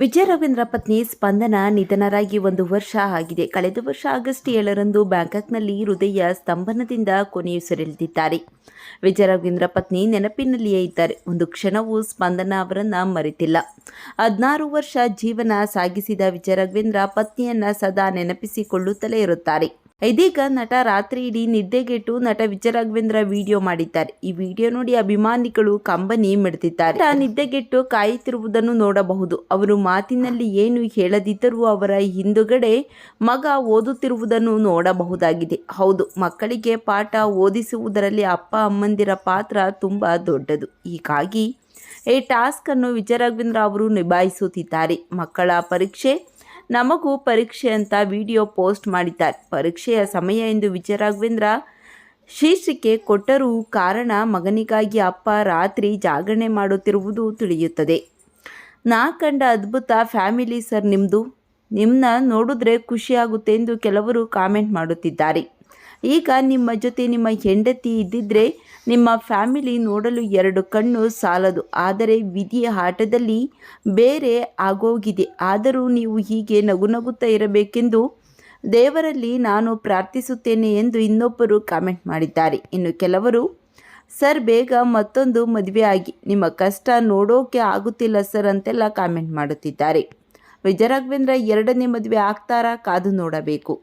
ವಿಜಯ ರವೀಂದ್ರ ಪತ್ನಿ ಸ್ಪಂದನ ನಿಧನರಾಗಿ 1 ವರ್ಷ ಆಗಿದೆ. ಕಳೆದ ವರ್ಷ ಆಗಸ್ಟ್ 7ರಂದು ಬ್ಯಾಂಕಾಕ್ನಲ್ಲಿ ಹೃದಯ ಸ್ತಂಭನದಿಂದ ಕೊನೆಯುಸಿರೆಳೆದಿದ್ದಾರೆ. ವಿಜಯ ರವೀಂದ್ರ ಪತ್ನಿ ನೆನಪಿನಲ್ಲಿಯೇ ಇದ್ದಾರೆ. ಒಂದು ಕ್ಷಣವೂ ಸ್ಪಂದನ ಅವರನ್ನ ಮರೆತಿಲ್ಲ. 16 ವರ್ಷ ಜೀವನ ಸಾಗಿಸಿದ ವಿಜಯ ರವೀಂದ್ರ ಪತ್ನಿಯನ್ನ ಸದಾ ನೆನಪಿಸಿಕೊಳ್ಳುತ್ತಲೇ ಇರುತ್ತಾರೆ. ಇದೀಗ ನಟ ರಾತ್ರಿ ಇಡೀ ನಿದ್ದೆಗೆಟ್ಟು ನಟ ವಿಜಯ ರಾಘವೇಂದ್ರ ವಿಡಿಯೋ ಮಾಡಿದ್ದಾರೆ. ಈ ವಿಡಿಯೋ ನೋಡಿ ಅಭಿಮಾನಿಗಳು ಕಂಬನಿ ಮಿಡ್ತಿದ್ದಾರೆ. ನಟ ನಿದ್ದೆಗೆಟ್ಟು ಕಾಯುತ್ತಿರುವುದನ್ನು ನೋಡಬಹುದು. ಅವರು ಮಾತಿನಲ್ಲಿ ಏನು ಹೇಳದಿದ್ದರೂ ಅವರ ಹಿಂದುಗಡೆ ಮಗ ಓದುತ್ತಿರುವುದನ್ನು ನೋಡಬಹುದಾಗಿದೆ. ಹೌದು, ಮಕ್ಕಳಿಗೆ ಪಾಠ ಓದಿಸುವುದರಲ್ಲಿ ಅಪ್ಪ ಅಮ್ಮಂದಿರ ಪಾತ್ರ ತುಂಬಾ ದೊಡ್ಡದು. ಹೀಗಾಗಿ ಈ ಟಾಸ್ಕ್ ಅನ್ನು ವಿಜಯ ರಾಘವೇಂದ್ರ ಅವರು ನಿಭಾಯಿಸುತ್ತಿದ್ದಾರೆ. ಮಕ್ಕಳ ಪರೀಕ್ಷೆ ನಮಗೂ ಪರೀಕ್ಷೆ ಅಂತ ವಿಡಿಯೋ ಪೋಸ್ಟ್ ಮಾಡಿದ್ದಾರೆ. ಪರೀಕ್ಷೆಯ ಸಮಯ ಎಂದು ವಿಜಯ ರಾಘವೇಂದ್ರ ಶೀರ್ಷಿಕೆ ಕೊಟ್ಟರೂ ಕಾರಣ ಮಗನಿಗಾಗಿ ಅಪ್ಪ ರಾತ್ರಿ ಜಾಗರಣೆ ಮಾಡುತ್ತಿರುವುದು ತಿಳಿಯುತ್ತದೆ. ನಾ ಕಂಡ ಅದ್ಭುತ ಫ್ಯಾಮಿಲಿ ಸರ್ ನಿಮ್ಮದು. ನಿಮ್ಮನ್ನ ನೋಡಿದ್ರೆ ಖುಷಿಯಾಗುತ್ತೆ ಎಂದು ಕೆಲವರು ಕಾಮೆಂಟ್ ಮಾಡುತ್ತಿದ್ದಾರೆ. ಈಗ ನಿಮ್ಮ ಜೊತೆ ನಿಮ್ಮ ಹೆಂಡತಿ ಇದ್ದಿದ್ರೆ ನಿಮ್ಮ ಫ್ಯಾಮಿಲಿ ನೋಡಲು 2 ಕಣ್ಣು ಸಾಲದು. ಆದರೆ ವಿಧಿಯ ಆಟದಲ್ಲಿ ಬೇರೆ ಆಗೋಗಿದೆ. ಆದರೂ ನೀವು ಹೀಗೆ ನಗುತ್ತಾ ಇರಬೇಕೆಂದು ದೇವರಲ್ಲಿ ನಾನು ಪ್ರಾರ್ಥಿಸುತ್ತೇನೆ ಎಂದು ಇನ್ನೊಬ್ಬರು ಕಾಮೆಂಟ್ ಮಾಡಿದ್ದಾರೆ. ಇನ್ನು ಕೆಲವರು, ಸರ್ ಬೇಗ ಮತ್ತೊಂದು ಮದುವೆ ಆಗಿ, ನಿಮ್ಮ ಕಷ್ಟ ನೋಡೋಕೆ ಆಗುತ್ತಿಲ್ಲ ಸರ್ ಅಂತೆಲ್ಲ ಕಾಮೆಂಟ್ ಮಾಡುತ್ತಿದ್ದಾರೆ. ವಿಜಯ ರಾಘವೇಂದ್ರ 2ನೇ ಮದುವೆ ಆಗ್ತಾರಾ? ಕಾದು ನೋಡಬೇಕು.